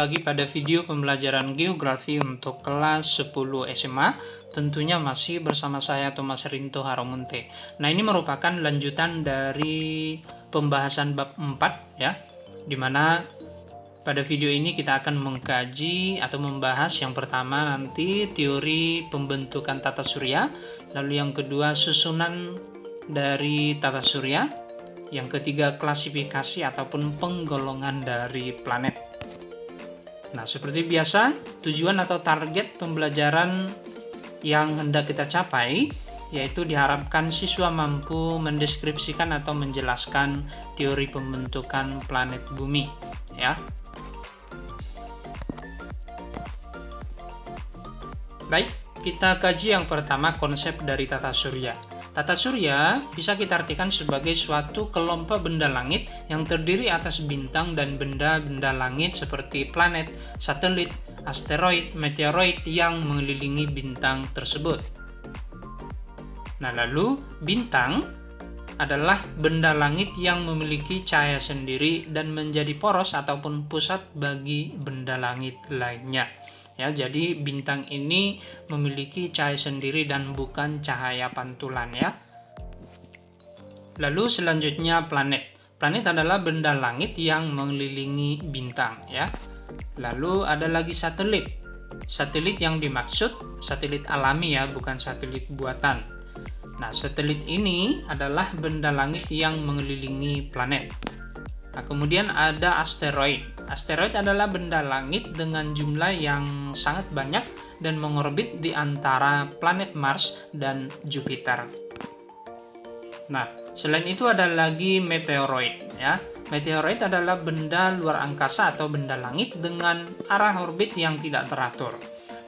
lagi pada video pembelajaran geografi untuk kelas 10 SMA. Tentunya masih bersama saya Thomas Rinto Haromunte. Nah, ini merupakan lanjutan dari pembahasan bab 4 ya. Dimana pada video ini kita akan mengkaji atau membahas yang pertama nanti teori pembentukan tata surya, lalu yang kedua susunan dari tata surya, yang ketiga klasifikasi ataupun penggolongan dari planet. Nah, seperti biasa, tujuan atau target pembelajaran yang hendak kita capai yaitu diharapkan siswa mampu mendeskripsikan atau menjelaskan teori pembentukan planet bumi ya. Baik, kita kaji yang pertama konsep dari tata surya. Tata surya bisa kita artikan sebagai suatu kelompok benda langit yang terdiri atas bintang dan benda-benda langit seperti planet, satelit, asteroid, meteoroid yang mengelilingi bintang tersebut. Nah, lalu bintang adalah benda langit yang memiliki cahaya sendiri dan menjadi poros ataupun pusat bagi benda langit lainnya. Ya, jadi bintang ini memiliki cahaya sendiri dan bukan cahaya pantulan ya. Lalu selanjutnya planet. Planet adalah benda langit yang mengelilingi bintang ya. Lalu ada lagi satelit. Satelit yang dimaksud satelit alami ya, bukan satelit buatan. Nah, satelit ini adalah benda langit yang mengelilingi planet. Nah, kemudian ada asteroid. Asteroid adalah benda langit dengan jumlah yang sangat banyak dan mengorbit di antara planet Mars dan Jupiter. Nah, selain itu ada lagi meteoroid ya. Meteoroid adalah benda luar angkasa atau benda langit dengan arah orbit yang tidak teratur.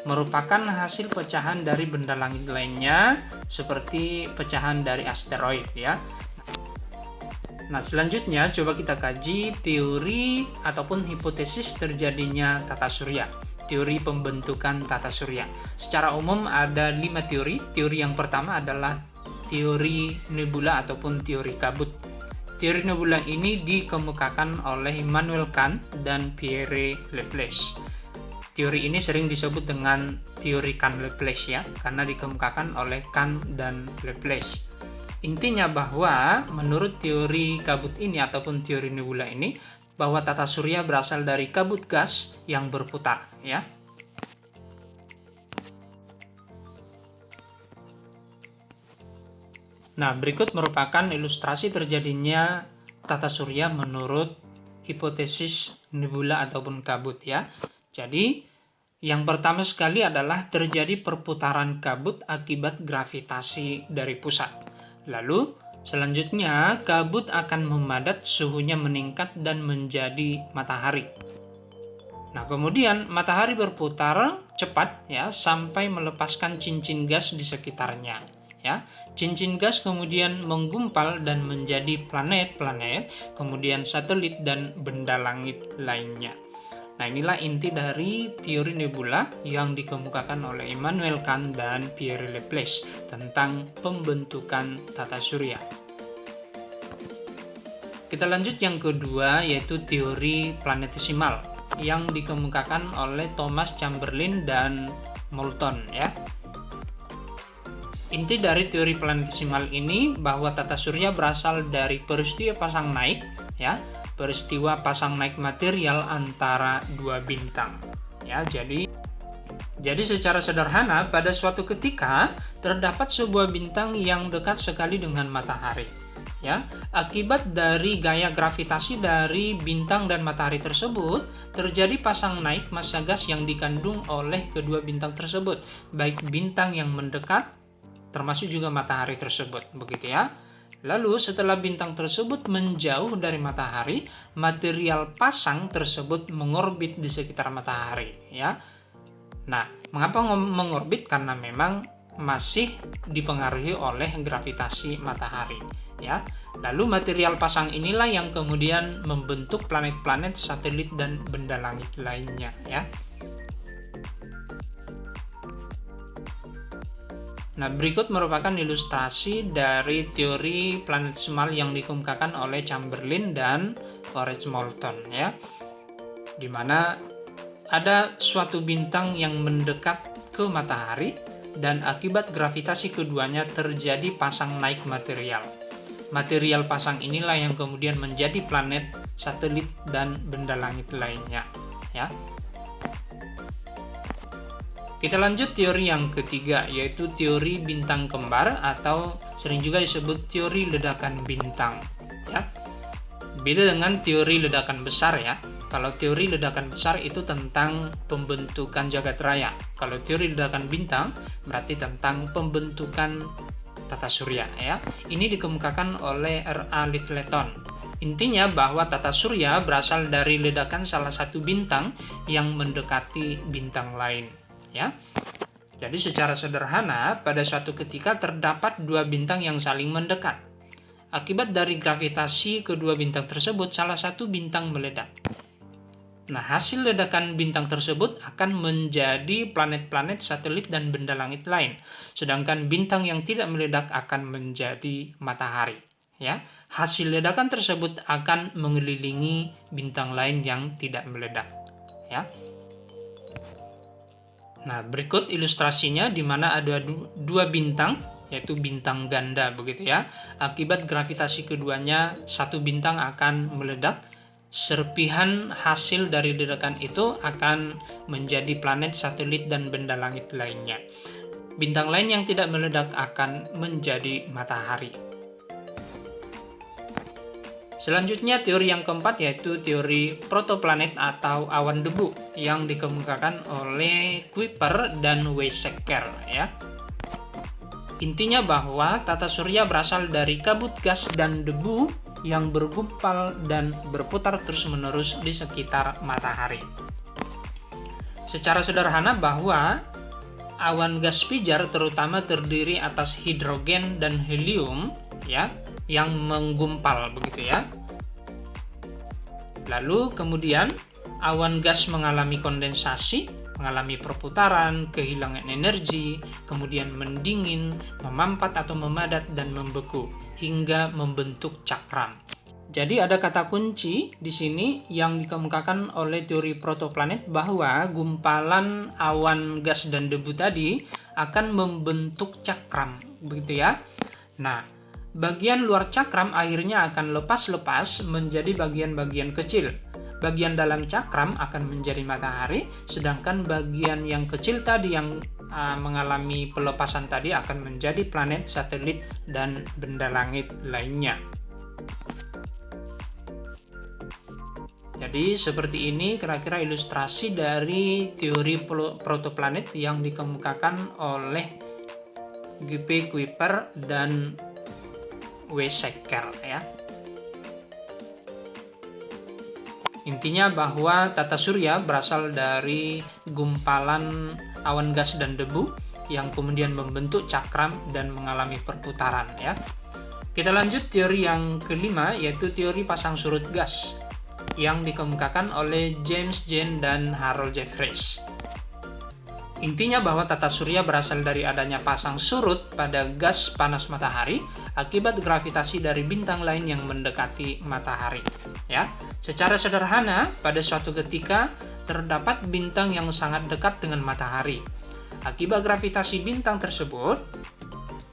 Merupakan hasil pecahan dari benda langit lainnya seperti pecahan dari asteroid ya. Nah, selanjutnya coba kita kaji teori ataupun hipotesis terjadinya tata surya. Teori pembentukan tata surya. Secara umum ada 5 teori. Teori yang pertama adalah teori nebula ataupun teori kabut. Teori nebula ini dikemukakan oleh Immanuel Kant dan Pierre Laplace. Teori ini sering disebut dengan teori Kant-Laplace ya, karena dikemukakan oleh Kant dan Laplace. Intinya bahwa menurut teori kabut ini ataupun teori nebula ini, bahwa tata surya berasal dari kabut gas yang berputar ya. Nah, berikut merupakan ilustrasi terjadinya tata surya menurut hipotesis nebula ataupun kabut ya. Jadi, yang pertama sekali adalah terjadi perputaran kabut akibat gravitasi dari pusat. Lalu, selanjutnya kabut akan memadat, suhunya meningkat dan menjadi matahari. Nah, kemudian matahari berputar cepat ya sampai melepaskan cincin gas di sekitarnya. Ya, cincin gas kemudian menggumpal dan menjadi planet-planet, kemudian satelit dan benda langit lainnya. Nah, inilah inti dari teori nebula yang dikemukakan oleh Immanuel Kant dan Pierre Laplace tentang pembentukan tata surya. Kita lanjut yang kedua, yaitu teori planetesimal yang dikemukakan oleh Thomas Chamberlain dan Moulton ya. Inti dari teori planetesimal ini bahwa tata surya berasal dari peristiwa pasang naik ya. Peristiwa pasang naik material antara dua bintang ya. Jadi secara sederhana pada suatu ketika terdapat sebuah bintang yang dekat sekali dengan matahari ya. Akibat dari gaya gravitasi dari bintang dan matahari tersebut terjadi pasang naik massa gas yang dikandung oleh kedua bintang tersebut, baik bintang yang mendekat termasuk juga matahari tersebut, begitu ya. Lalu setelah bintang tersebut menjauh dari matahari, material pasang tersebut mengorbit di sekitar matahari ya. Nah, mengapa mengorbit? Karena memang masih dipengaruhi oleh gravitasi matahari ya. Lalu material pasang inilah yang kemudian membentuk planet-planet, satelit dan benda langit lainnya ya. Nah, berikut merupakan ilustrasi dari teori planetesimal yang dikemukakan oleh Chamberlain dan Forrest Moulton ya. Di mana ada suatu bintang yang mendekat ke matahari dan akibat gravitasi keduanya terjadi pasang naik material. Material pasang inilah yang kemudian menjadi planet, satelit, dan benda langit lainnya. Ya. Kita lanjut teori yang ketiga, yaitu teori bintang kembar atau sering juga disebut teori ledakan bintang. Ya. Beda dengan teori ledakan besar ya. Kalau teori ledakan besar itu tentang pembentukan jagat raya. Kalau teori ledakan bintang berarti tentang pembentukan tata surya ya. Ini dikemukakan oleh R.A. Littleton. Intinya bahwa tata surya berasal dari ledakan salah satu bintang yang mendekati bintang lain ya. Jadi secara sederhana pada suatu ketika terdapat dua bintang yang saling mendekat. Akibat dari gravitasi kedua bintang tersebut, salah satu bintang meledak. Nah, hasil ledakan bintang tersebut akan menjadi planet-planet, satelit, dan benda langit lain. Sedangkan bintang yang tidak meledak akan menjadi matahari. Ya, hasil ledakan tersebut akan mengelilingi bintang lain yang tidak meledak. Ya. Nah, berikut ilustrasinya di mana ada dua bintang, yaitu bintang ganda begitu ya. Akibat gravitasi keduanya, satu bintang akan meledak. Serpihan hasil dari ledakan itu akan menjadi planet, satelit, dan benda langit lainnya. Bintang lain yang tidak meledak akan menjadi matahari. Selanjutnya teori yang keempat yaitu teori protoplanet atau awan debu yang dikemukakan oleh Kuiper dan Weizsäcker ya. Intinya bahwa tata surya berasal dari kabut gas dan debu yang bergumpal dan berputar terus-menerus di sekitar matahari. Secara sederhana bahwa awan gas pijar terutama terdiri atas hidrogen dan helium ya, yang menggumpal begitu ya. Lalu kemudian awan gas mengalami kondensasi, mengalami perputaran, kehilangan energi, kemudian mendingin, memampat atau memadat dan membeku hingga membentuk cakram. Jadi ada kata kunci di sini yang dikemukakan oleh teori protoplanet bahwa gumpalan awan gas dan debu tadi akan membentuk cakram, begitu ya. Nah, bagian luar cakram akhirnya akan lepas-lepas menjadi bagian-bagian kecil. Bagian dalam cakram akan menjadi matahari, sedangkan bagian yang kecil tadi yang mengalami pelepasan tadi akan menjadi planet, satelit, dan benda langit lainnya. Jadi seperti ini kira-kira ilustrasi dari teori protoplanet yang dikemukakan oleh G.P. Kuiper dan Weizsäcker ya. Intinya bahwa tata surya berasal dari gumpalan awan gas dan debu yang kemudian membentuk cakram dan mengalami perputaran ya. Kita lanjut teori yang kelima yaitu teori pasang surut gas yang dikemukakan oleh James Jeans dan Harold Jeffreys. Intinya bahwa tata surya berasal dari adanya pasang surut pada gas panas matahari akibat gravitasi dari bintang lain yang mendekati matahari. Ya, secara sederhana pada suatu ketika terdapat bintang yang sangat dekat dengan matahari. Akibat gravitasi bintang tersebut,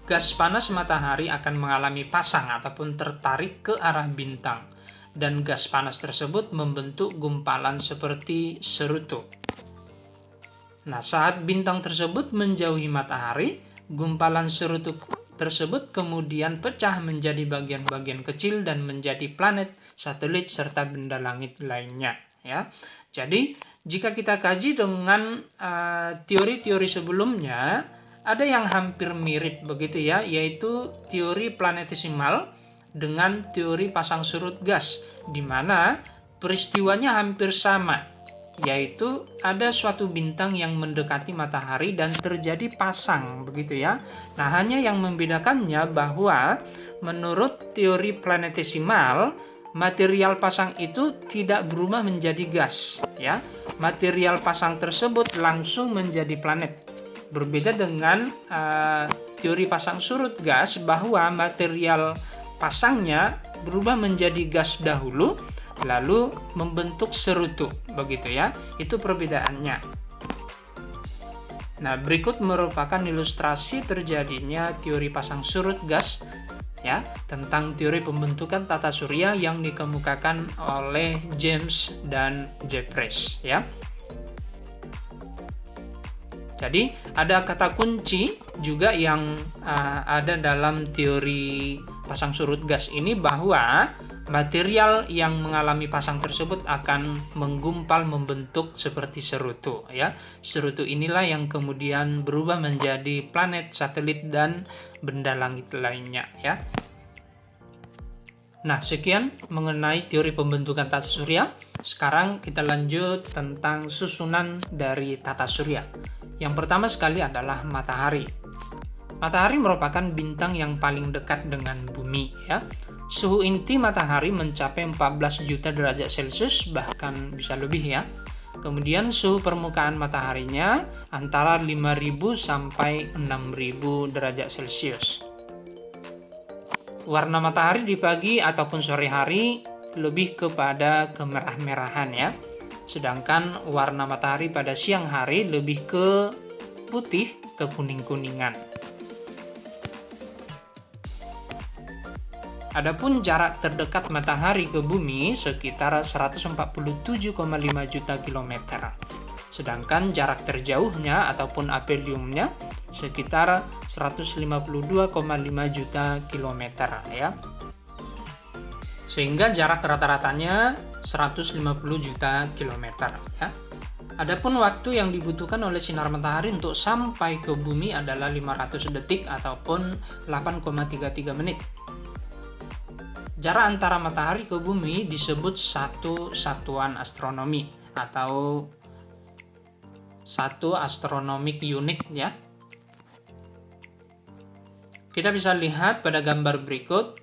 gas panas matahari akan mengalami pasang ataupun tertarik ke arah bintang, dan gas panas tersebut membentuk gumpalan seperti serutu. Nah, saat bintang tersebut menjauhi matahari, gumpalan serutu tersebut kemudian pecah menjadi bagian-bagian kecil dan menjadi planet, satelit, serta benda langit lainnya. Ya, jadi jika kita kaji dengan teori-teori sebelumnya, ada yang hampir mirip begitu ya, yaitu teori planetesimal dengan teori pasang surut gas, di mana peristiwanya hampir sama, yaitu ada suatu bintang yang mendekati matahari dan terjadi pasang begitu ya. Nah, hanya yang membedakannya bahwa menurut teori planetesimal, material pasang itu tidak berubah menjadi gas ya. Material pasang tersebut langsung menjadi planet. Berbeda dengan teori pasang surut gas bahwa material pasangnya berubah menjadi gas dahulu, lalu membentuk serutu, begitu ya. Itu perbedaannya. Nah, berikut merupakan ilustrasi terjadinya teori pasang surut gas ya, tentang teori pembentukan tata surya yang dikemukakan oleh James dan Jeffreys ya. Jadi ada kata kunci juga yang ada dalam teori pasang surut gas ini, bahwa material yang mengalami pasang tersebut akan menggumpal membentuk seperti serutu ya. Serutu inilah yang kemudian berubah menjadi planet, satelit, dan benda langit lainnya ya. Nah, sekian mengenai teori pembentukan tata surya. Sekarang kita lanjut tentang susunan dari tata surya. Yang pertama sekali adalah matahari. Matahari merupakan bintang yang paling dekat dengan bumi ya. Suhu inti matahari mencapai 14 juta derajat Celcius, bahkan bisa lebih ya. Kemudian suhu permukaan mataharinya antara 5.000 sampai 6.000 derajat Celcius. Warna matahari di pagi ataupun sore hari lebih kepada kemerah-merahan ya. Sedangkan warna matahari pada siang hari lebih ke putih, ke kuning-kuningan. Adapun jarak terdekat matahari ke bumi sekitar 147,5 juta kilometer. Sedangkan jarak terjauhnya ataupun apheliumnya sekitar 152,5 juta kilometer ya. Sehingga jarak rata-ratanya 150 juta kilometer ya. Adapun waktu yang dibutuhkan oleh sinar matahari untuk sampai ke bumi adalah 500 detik ataupun 8,33 menit. Jarak antara matahari ke bumi disebut satu satuan astronomi atau satu astronomic unit ya. Kita bisa lihat pada gambar berikut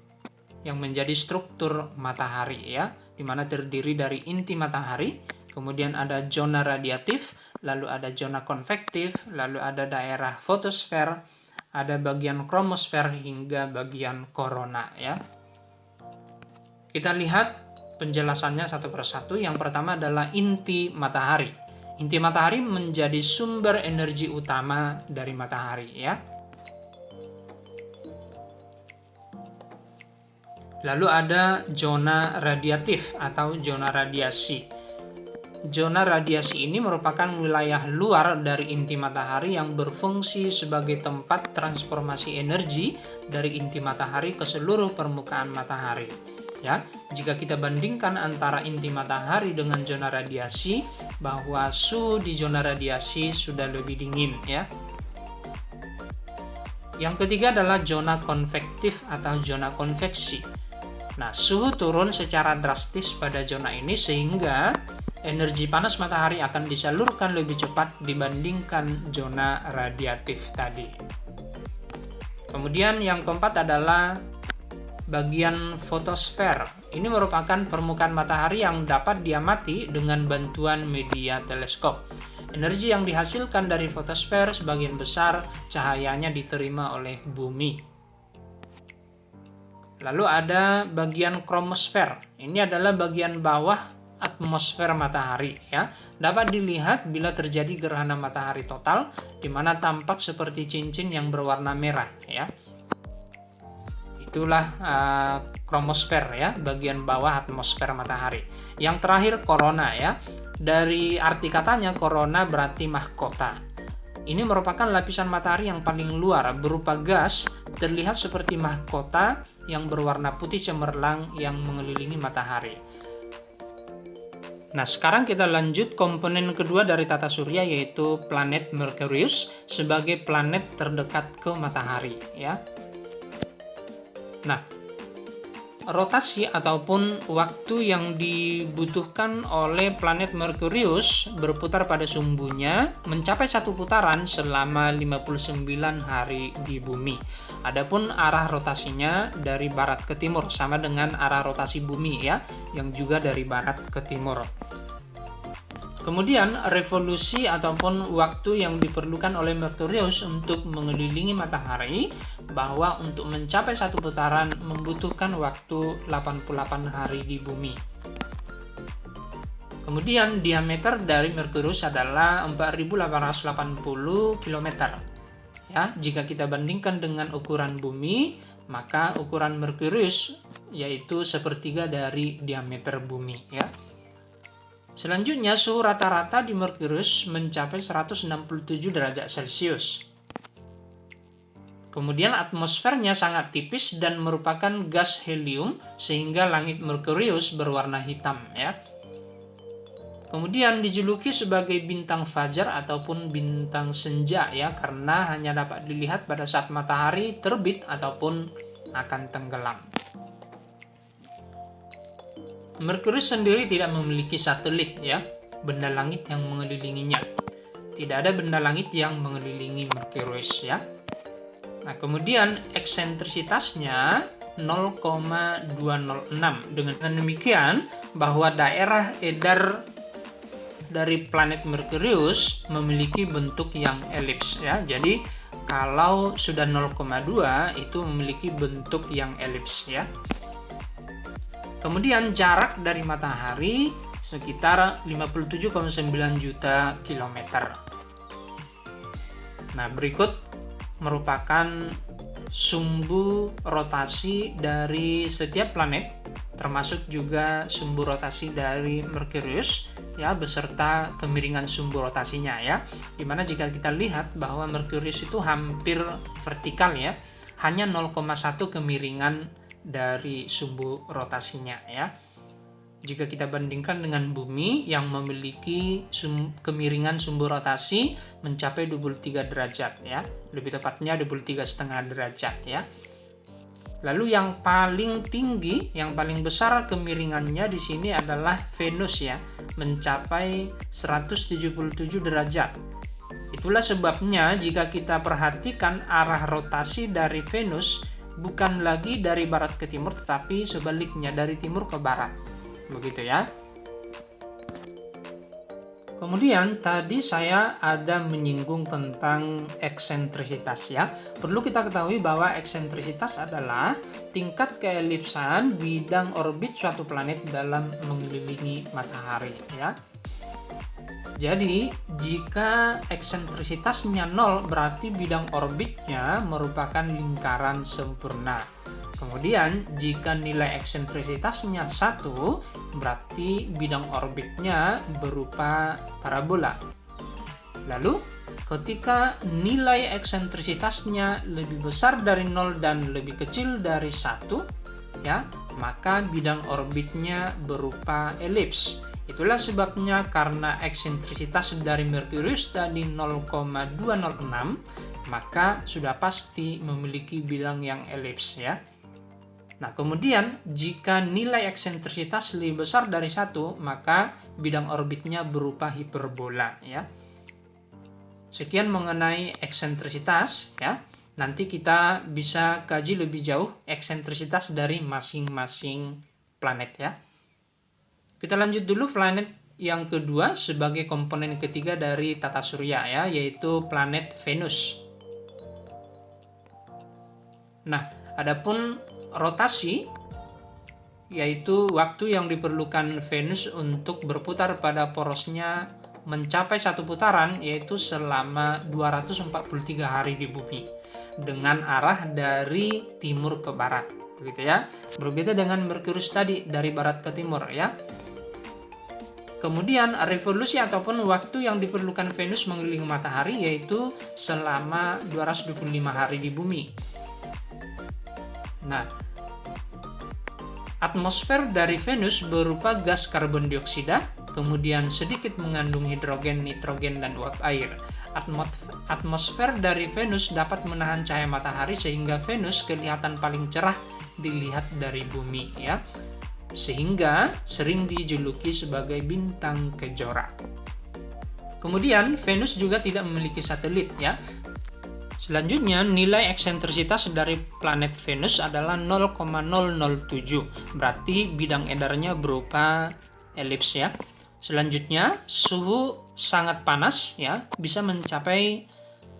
yang menjadi struktur matahari ya, di mana terdiri dari inti matahari, kemudian ada zona radiatif, lalu ada zona konvektif, lalu ada daerah fotosfer, ada bagian kromosfer hingga bagian korona ya. Kita lihat penjelasannya satu persatu. Yang pertama adalah inti matahari. Inti matahari menjadi sumber energi utama dari matahari ya. Lalu ada zona radiatif atau zona radiasi. Zona radiasi ini merupakan wilayah luar dari inti matahari yang berfungsi sebagai tempat transformasi energi dari inti matahari ke seluruh permukaan matahari. Ya, jika kita bandingkan antara inti matahari dengan zona radiasi, bahwa suhu di zona radiasi sudah lebih dingin ya. Yang ketiga adalah zona konvektif atau zona konveksi. Nah, suhu turun secara drastis pada zona ini sehingga energi panas matahari akan disalurkan lebih cepat dibandingkan zona radiatif tadi. Kemudian yang keempat adalah bagian fotosfer. Ini merupakan permukaan matahari yang dapat diamati dengan bantuan media teleskop. Energi yang dihasilkan dari fotosfer sebagian besar cahayanya diterima oleh bumi. Lalu ada bagian kromosfer. Ini adalah bagian bawah atmosfer matahari ya. Dapat dilihat bila terjadi gerhana matahari total, di mana tampak seperti cincin yang berwarna merah ya. Itulah kromosfer ya, bagian bawah atmosfer matahari. Yang terakhir korona ya. Dari arti katanya korona berarti mahkota. Ini merupakan lapisan matahari yang paling luar berupa gas, terlihat seperti mahkota yang berwarna putih cemerlang yang mengelilingi matahari. Nah, sekarang kita lanjut komponen kedua dari tata surya, yaitu planet Merkurius sebagai planet terdekat ke matahari ya. Nah, rotasi ataupun waktu yang dibutuhkan oleh planet Merkurius berputar pada sumbunya mencapai satu putaran selama 59 hari di bumi. Adapun arah rotasinya dari barat ke timur, sama dengan arah rotasi bumi ya, yang juga dari barat ke timur. Kemudian revolusi ataupun waktu yang diperlukan oleh Merkurius untuk mengelilingi matahari, bahwa untuk mencapai satu putaran membutuhkan waktu 88 hari di bumi. Kemudian diameter dari Merkurius adalah 4.880 km. Ya, jika kita bandingkan dengan ukuran bumi, maka ukuran Merkurius yaitu sepertiga dari diameter bumi, ya. Selanjutnya, suhu rata-rata di Merkurius mencapai 167 derajat Celcius. Kemudian atmosfernya sangat tipis dan merupakan gas helium sehingga langit Merkurius berwarna hitam, ya. Kemudian dijuluki sebagai bintang fajar ataupun bintang senja, ya, karena hanya dapat dilihat pada saat matahari terbit ataupun akan tenggelam. Merkurius sendiri tidak memiliki satelit, ya, benda langit yang mengelilinginya. Tidak ada benda langit yang mengelilingi Merkurius, ya. Nah, kemudian eksentrisitasnya 0,206. Dengan demikian bahwa daerah edar dari planet Merkurius memiliki bentuk yang elips, ya. Jadi kalau sudah 0,2 itu memiliki bentuk yang elips, ya. Kemudian jarak dari matahari sekitar 57,9 juta kilometer. Nah, berikut merupakan sumbu rotasi dari setiap planet, termasuk juga sumbu rotasi dari Merkurius, ya, beserta kemiringan sumbu rotasinya, ya. Dimana jika kita lihat bahwa Merkurius itu hampir vertikal, ya, hanya 0,1 kemiringan dari sumbu rotasinya, ya. Jika kita bandingkan dengan bumi yang memiliki kemiringan sumbu rotasi mencapai 23 derajat, ya. Lebih tepatnya 23,5 derajat, ya. Lalu yang paling tinggi, yang paling besar kemiringannya di sini adalah Venus, ya, mencapai 177 derajat. Itulah sebabnya jika kita perhatikan arah rotasi dari Venus bukan lagi dari barat ke timur, tetapi sebaliknya dari timur ke barat. Begitu, ya. Kemudian tadi saya ada menyinggung tentang eksentrisitas, ya. Perlu kita ketahui bahwa eksentrisitas adalah tingkat keelipsan bidang orbit suatu planet dalam mengelilingi matahari, ya. Jadi, jika eksentrisitasnya 0 berarti bidang orbitnya merupakan lingkaran sempurna. Kemudian, jika nilai eksentrisitasnya 1, berarti bidang orbitnya berupa parabola. Lalu, ketika nilai eksentrisitasnya lebih besar dari 0 dan lebih kecil dari 1, ya, maka bidang orbitnya berupa elips. Itulah sebabnya karena eksentrisitas dari Merkurius tadi 0,206, maka sudah pasti memiliki bidang yang elips, ya. Nah, kemudian jika nilai eksentrisitas lebih besar dari 1, maka bidang orbitnya berupa hiperbola, ya. Sekian mengenai eksentrisitas, ya. Nanti kita bisa kaji lebih jauh eksentrisitas dari masing-masing planet, ya. Kita lanjut dulu planet yang kedua sebagai komponen ketiga dari tata surya, ya, yaitu planet Venus. Nah, adapun rotasi, yaitu waktu yang diperlukan Venus untuk berputar pada porosnya mencapai satu putaran, yaitu selama 243 hari di bumi dengan arah dari timur ke barat, begitu, ya. Berbeda dengan Merkurius tadi dari barat ke timur, ya. Kemudian revolusi ataupun waktu yang diperlukan Venus mengelilingi matahari yaitu selama 225 hari di bumi. Nah, atmosfer dari Venus berupa gas karbon dioksida, kemudian sedikit mengandung hidrogen, nitrogen, dan uap air. Atmosfer dari Venus dapat menahan cahaya matahari sehingga Venus kelihatan paling cerah dilihat dari bumi, ya. Sehingga sering dijuluki sebagai bintang kejora. Kemudian Venus juga tidak memiliki satelit, ya. Selanjutnya, nilai eksentrisitas dari planet Venus adalah 0,007, berarti bidang edarnya berupa elips, ya. Selanjutnya, suhu sangat panas, ya, bisa mencapai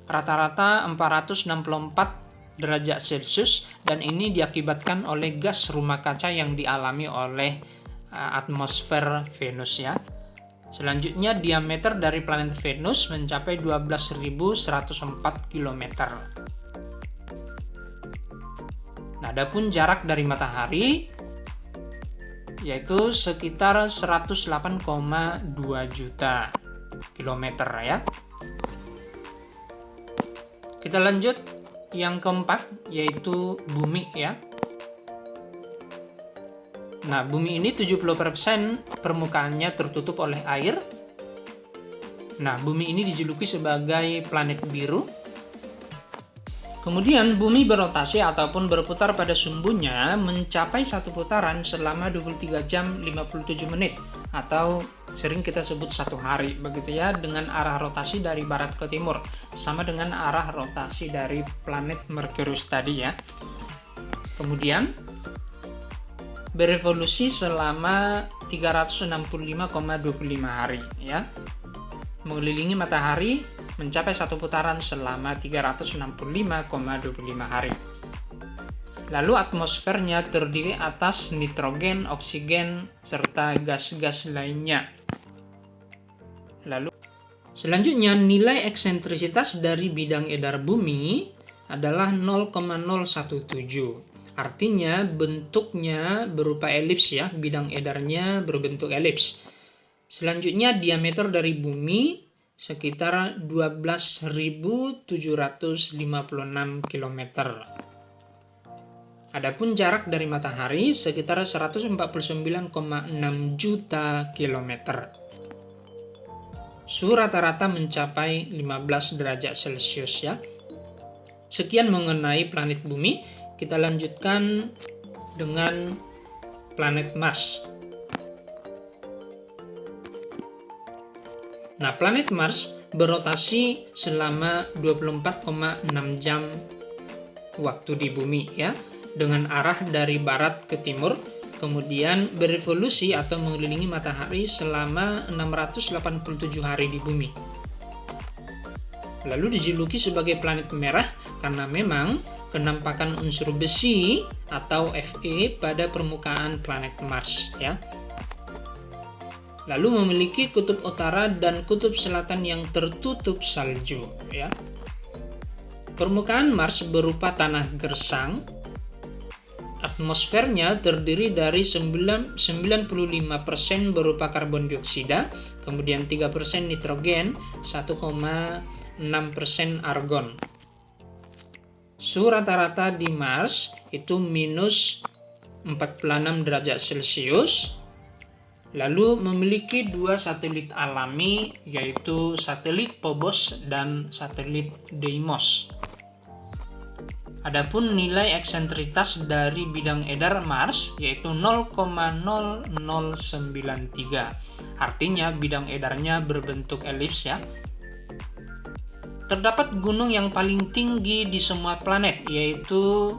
rata-rata 464 derajat Celcius, dan ini diakibatkan oleh gas rumah kaca yang dialami oleh atmosfer Venus, ya. Selanjutnya diameter dari planet Venus mencapai 12.104 km. Nah, adapun jarak dari matahari yaitu sekitar 108,2 juta kilometer ya. Kita lanjut yang keempat yaitu bumi ya. Nah, bumi ini 70% permukaannya tertutup oleh air. Nah, bumi ini dijuluki sebagai planet biru. Kemudian bumi berotasi ataupun berputar pada sumbunya mencapai satu putaran selama 23 jam 57 menit atau sering kita sebut satu hari begitu ya, dengan arah rotasi dari barat ke timur sama dengan arah rotasi dari planet Merkurius tadi ya. Kemudian berevolusi selama 365,25 hari ya. Mengelilingi matahari mencapai satu putaran selama 365,25 hari. Lalu atmosfernya terdiri atas nitrogen, oksigen, serta gas-gas lainnya. Lalu selanjutnya nilai eksentrisitas dari bidang edar bumi adalah 0,017. Artinya bentuknya berupa elips ya, bidang edarnya berbentuk elips. Selanjutnya diameter dari bumi sekitar 12.756 km. Adapun jarak dari matahari sekitar 149,6 juta kilometer. Suhu rata-rata mencapai 15 derajat Celcius ya. Sekian mengenai planet bumi. Kita lanjutkan dengan planet Mars. Nah, planet Mars berotasi selama 24,6 jam waktu di bumi ya, dengan arah dari barat ke timur, kemudian berevolusi atau mengelilingi matahari selama 687 hari di bumi. Lalu dijuluki sebagai planet merah karena memang kenampakan unsur besi atau Fe pada permukaan planet Mars ya. Lalu memiliki kutub utara dan kutub selatan yang tertutup salju ya. Permukaan Mars berupa tanah gersang. Atmosfernya terdiri dari 95% berupa karbon dioksida, kemudian 3% nitrogen, 1,6% argon. Suhu rata-rata di Mars itu minus 46 derajat Celcius. Lalu memiliki dua satelit alami yaitu satelit Phobos dan satelit Deimos. Adapun nilai eksentritas dari bidang edar Mars yaitu 0,0093. Artinya bidang edarnya berbentuk elips ya. Terdapat gunung yang paling tinggi di semua planet yaitu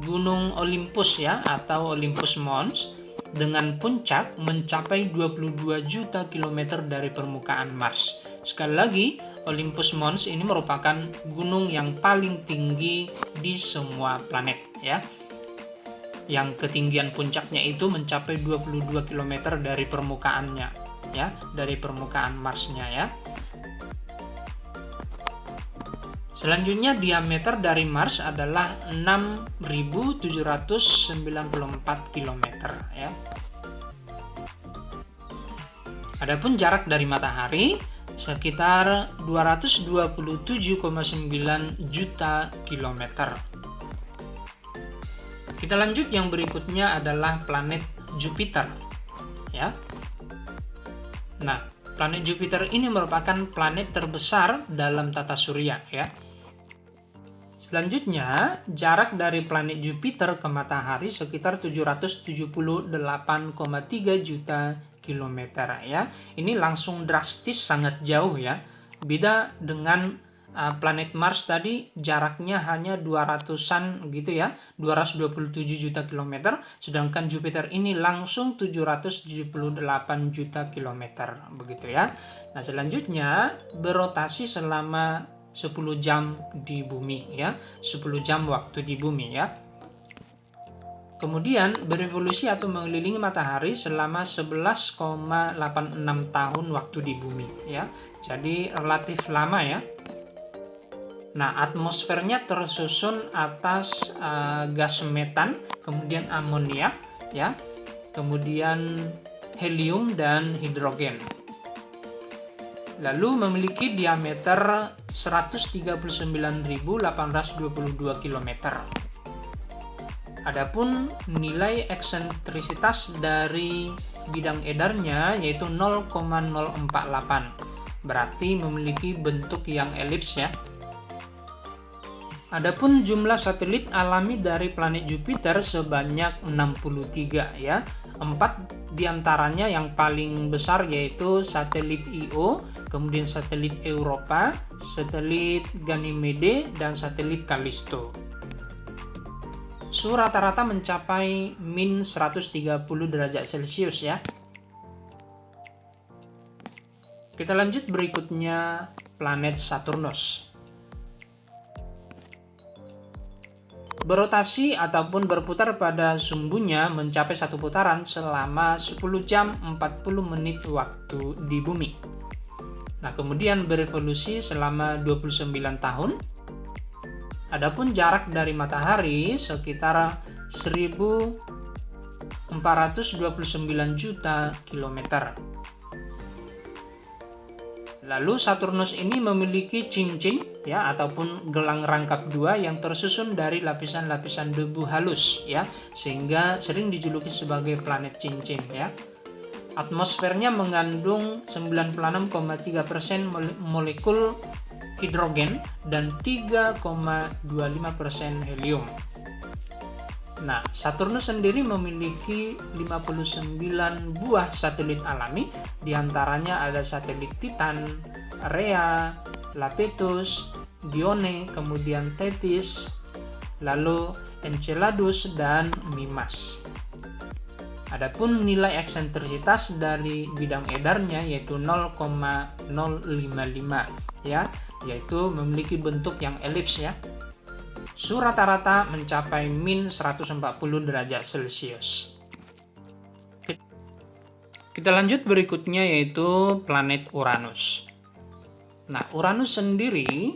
Gunung Olympus ya atau Olympus Mons dengan puncak mencapai 22 juta kilometer dari permukaan Mars. Sekali lagi, Olympus Mons ini merupakan gunung yang paling tinggi di semua planet ya. Yang ketinggian puncaknya itu mencapai 22 km dari permukaannya ya, dari permukaan Marsnya ya. Selanjutnya diameter dari Mars adalah 6.794 km ya. Adapun jarak dari matahari sekitar 227,9 juta kilometer. Kita lanjut, yang berikutnya adalah planet Jupiter ya. Nah, planet Jupiter ini merupakan planet terbesar dalam tata surya ya. Selanjutnya, jarak dari planet Jupiter ke matahari sekitar 778,3 juta kilometer ya. Ini langsung drastis sangat jauh ya. Beda dengan planet Mars tadi jaraknya hanya 200-an gitu ya, 227 juta kilometer, sedangkan Jupiter ini langsung 778 juta kilometer begitu ya. Nah, selanjutnya berotasi selama 10 jam di bumi ya, 10 jam waktu di bumi ya. Kemudian berevolusi atau mengelilingi matahari selama 11,86 tahun waktu di bumi ya. Jadi relatif lama ya. Nah, atmosfernya tersusun atas gas metan, kemudian amoniak ya, kemudian helium dan hidrogen. Lalu memiliki diameter 139.822 km. Adapun nilai eksentrisitas dari bidang edarnya yaitu 0,048. Berarti memiliki bentuk yang elips ya. Adapun jumlah satelit alami dari planet Jupiter sebanyak 63 ya. 4 diantaranya yang paling besar yaitu satelit Io, kemudian satelit Europa, satelit Ganymede, dan satelit Callisto. Suhu rata-rata mencapai min 130 derajat Celcius ya. Kita lanjut berikutnya planet Saturnus. Berotasi ataupun berputar pada sumbunya mencapai satu putaran selama 10 jam 40 menit waktu di bumi. Nah, kemudian berevolusi selama 29 tahun. Adapun jarak dari matahari sekitar 1429 juta kilometer. Lalu Saturnus ini memiliki cincin ya ataupun gelang rangkap dua yang tersusun dari lapisan-lapisan debu halus ya, sehingga sering dijuluki sebagai planet cincin ya. Atmosfernya mengandung 96,3% molekul hidrogen dan 3,25% helium. Nah, Saturnus sendiri memiliki 59 buah satelit alami, diantaranya ada satelit Titan, Rhea, Iapetus, Dione, kemudian Tethys, lalu Enceladus, dan Mimas. Adapun nilai eksentrisitas dari bidang edarnya yaitu 0,055 ya, yaitu memiliki bentuk yang elips ya. Suhu rata-rata mencapai min 140 derajat Celcius. Kita lanjut berikutnya yaitu planet Uranus. Nah, Uranus sendiri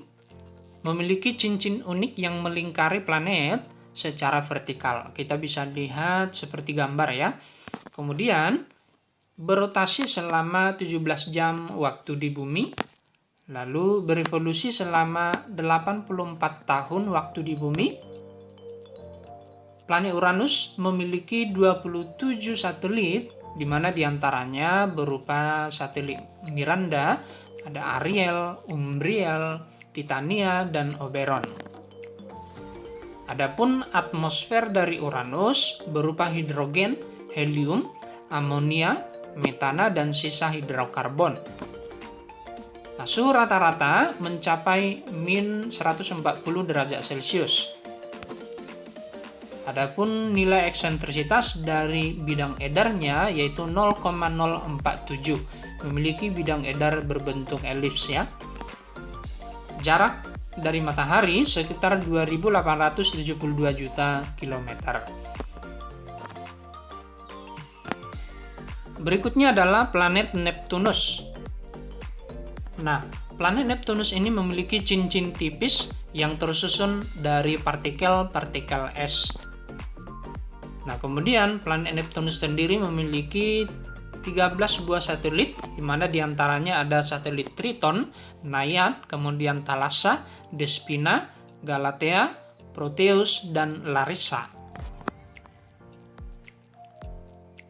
memiliki cincin unik yang melingkari planet secara vertikal. Kita bisa lihat seperti gambar ya. Kemudian berotasi selama 17 jam waktu di bumi. Lalu berevolusi selama 84 tahun waktu di bumi. Planet Uranus memiliki 27 satelit, di mana diantaranya berupa satelit Miranda, ada Ariel, Umbriel, Titania, dan Oberon. Adapun atmosfer dari Uranus berupa hidrogen, helium, amonia, metana, dan sisa hidrokarbon. Nah, suhu rata-rata mencapai min 140 derajat Celcius. Adapun nilai eksentrisitas dari bidang edarnya yaitu 0,047, memiliki bidang edar berbentuk elips ya. Jarak dari matahari sekitar 2872 juta kilometer. Berikutnya adalah planet Neptunus. Nah, planet Neptunus ini memiliki cincin tipis yang tersusun dari partikel-partikel es. Nah, kemudian planet Neptunus sendiri memiliki 13 buah satelit, di mana diantaranya ada satelit Triton, Naiad, kemudian Thalassa, Despina, Galatea, Proteus, dan Larissa.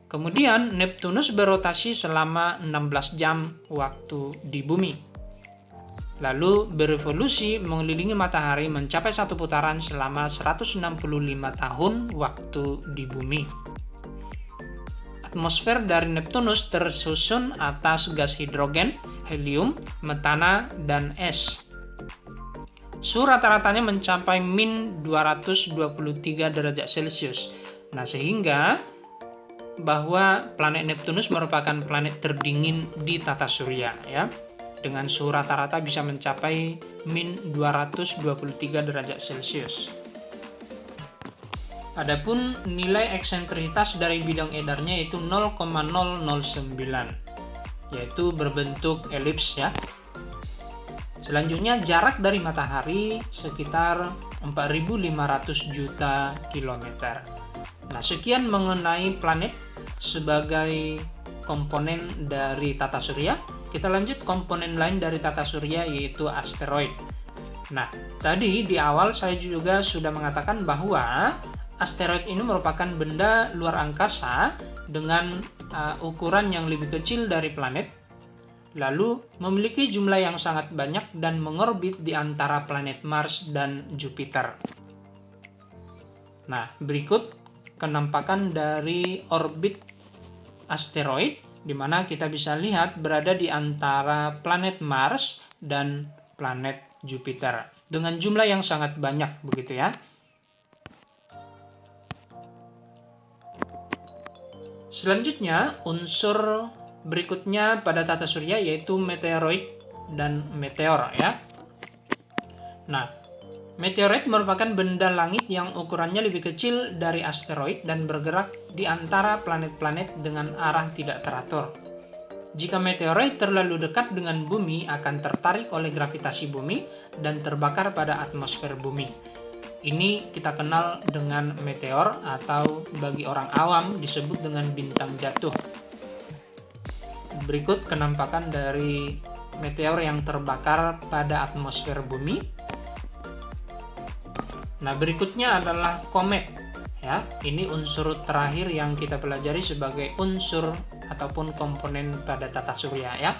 Kemudian Neptunus berotasi selama 16 jam waktu di bumi. Lalu berevolusi mengelilingi matahari mencapai satu putaran selama 165 tahun waktu di bumi. Atmosfer dari Neptunus tersusun atas gas hidrogen, helium, metana, dan es. Suhu rata-ratanya mencapai min 223 derajat Celcius. Nah, sehingga bahwa planet Neptunus merupakan planet terdingin di tata surya ya. Dengan suhu rata-rata bisa mencapai min 223 derajat Celcius. Adapun nilai eksentrisitas dari bidang edarnya itu 0,009, yaitu berbentuk elips ya. Selanjutnya jarak dari matahari sekitar 4.500 juta kilometer. Nah, sekian mengenai planet sebagai komponen dari tata surya. Kita lanjut komponen lain dari tata surya, yaitu asteroid. Nah, tadi di awal saya juga sudah mengatakan bahwa asteroid ini merupakan benda luar angkasa dengan ukuran yang lebih kecil dari planet, lalu memiliki jumlah yang sangat banyak dan mengorbit di antara planet Mars dan Jupiter. Nah, berikut kenampakan dari orbit asteroid, di mana kita bisa lihat berada di antara planet Mars dan planet Jupiter dengan jumlah yang sangat banyak, begitu ya. Selanjutnya, unsur berikutnya pada tata surya yaitu meteoroid dan meteor ya. Nah, meteoroid merupakan benda langit yang ukurannya lebih kecil dari asteroid dan bergerak di antara planet-planet dengan arah tidak teratur. Jika meteoroid terlalu dekat dengan bumi, akan tertarik oleh gravitasi bumi dan terbakar pada atmosfer bumi. Ini kita kenal dengan meteor, atau bagi orang awam disebut dengan bintang jatuh. Berikut kenampakan dari meteor yang terbakar pada atmosfer bumi. Nah, berikutnya adalah komet. Ya, ini unsur terakhir yang kita pelajari sebagai unsur ataupun komponen pada tata surya ya.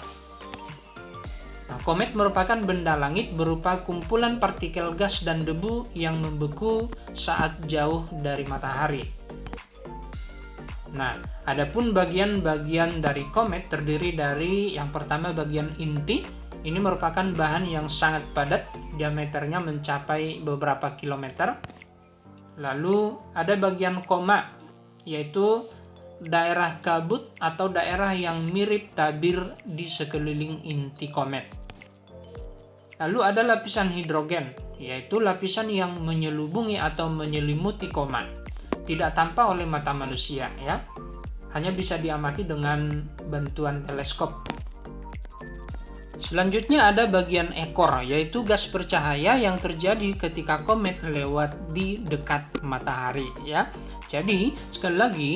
Nah, komet merupakan benda langit berupa kumpulan partikel gas dan debu yang membeku saat jauh dari matahari. Nah, adapun bagian-bagian dari komet terdiri dari yang pertama bagian inti. Ini merupakan bahan yang sangat padat, diameternya mencapai beberapa kilometer. Lalu ada bagian koma, yaitu daerah kabut atau daerah yang mirip tabir di sekeliling inti komet. Lalu ada lapisan hidrogen, yaitu lapisan yang menyelubungi atau menyelimuti koma. Tidak tampak oleh mata manusia ya. Hanya bisa diamati dengan bantuan teleskop. Selanjutnya ada bagian ekor, yaitu gas bercahaya yang terjadi ketika komet lewat di dekat matahari ya. Jadi sekali lagi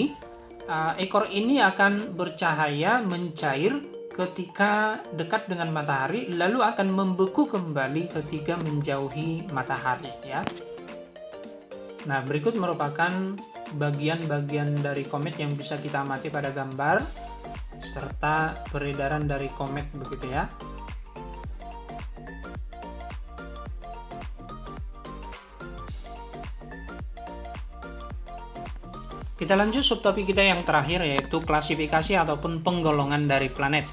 ekor ini akan bercahaya mencair ketika dekat dengan matahari, lalu akan membeku kembali ketika menjauhi matahari ya. Nah, berikut merupakan bagian-bagian dari komet yang bisa kita amati pada gambar serta peredaran dari komet begitu ya. Kita lanjut subtopik kita yang terakhir, yaitu klasifikasi ataupun penggolongan dari planet.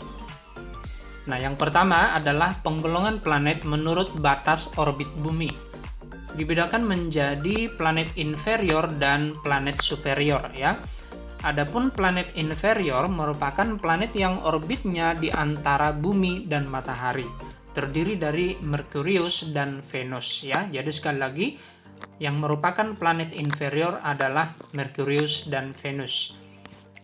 Nah, yang pertama adalah penggolongan planet menurut batas orbit bumi. Dibedakan menjadi planet inferior dan planet superior ya. Adapun planet inferior merupakan planet yang orbitnya di antara bumi dan matahari. Terdiri dari Merkurius dan Venus ya. Jadi sekali lagi, yang merupakan planet inferior adalah Merkurius dan Venus.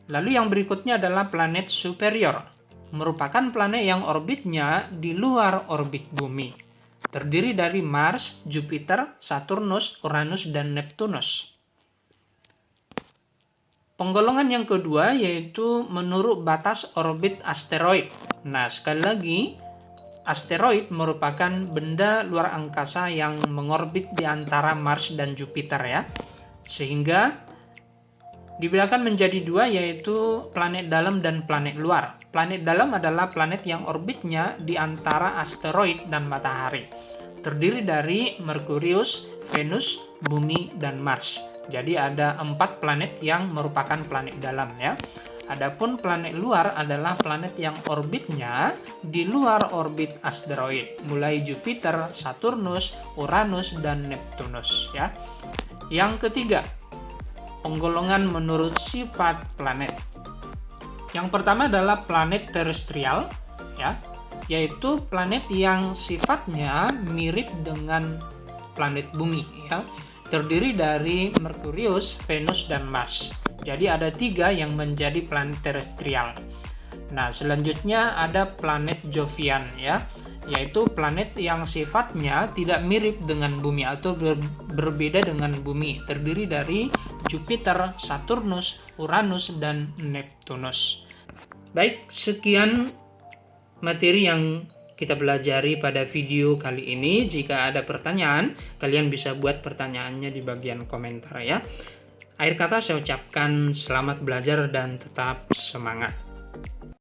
Lalu yang berikutnya adalah planet superior, merupakan planet yang orbitnya di luar orbit bumi. Terdiri dari Mars, Jupiter, Saturnus, Uranus, dan Neptunus. Penggolongan yang kedua yaitu menurut batas orbit asteroid. Nah, sekali lagi, asteroid merupakan benda luar angkasa yang mengorbit di antara Mars dan Jupiter ya. Sehingga dibedakan menjadi dua, yaitu planet dalam dan planet luar. Planet dalam adalah planet yang orbitnya di antara asteroid dan matahari. Terdiri dari Merkurius, Venus, Bumi, dan Mars. Jadi ada 4 planet yang merupakan planet dalam ya. Adapun planet luar adalah planet yang orbitnya di luar orbit asteroid, mulai Jupiter, Saturnus, Uranus, dan Neptunus ya. Yang ketiga, penggolongan menurut sifat planet. Yang pertama adalah planet terestrial ya, yaitu planet yang sifatnya mirip dengan planet bumi ya. terdiri dari Merkurius, Venus, dan Mars. Jadi ada 3 yang menjadi planet terestrial. Nah, selanjutnya ada planet Jovian ya, yaitu planet yang sifatnya tidak mirip dengan bumi atau berbeda dengan bumi, terdiri dari Jupiter, Saturnus, Uranus, dan Neptunus. Baik, sekian materi yang kita pelajari pada video kali ini. Jika ada pertanyaan, kalian bisa buat pertanyaannya di bagian komentar ya. Akhir kata saya ucapkan selamat belajar dan tetap semangat.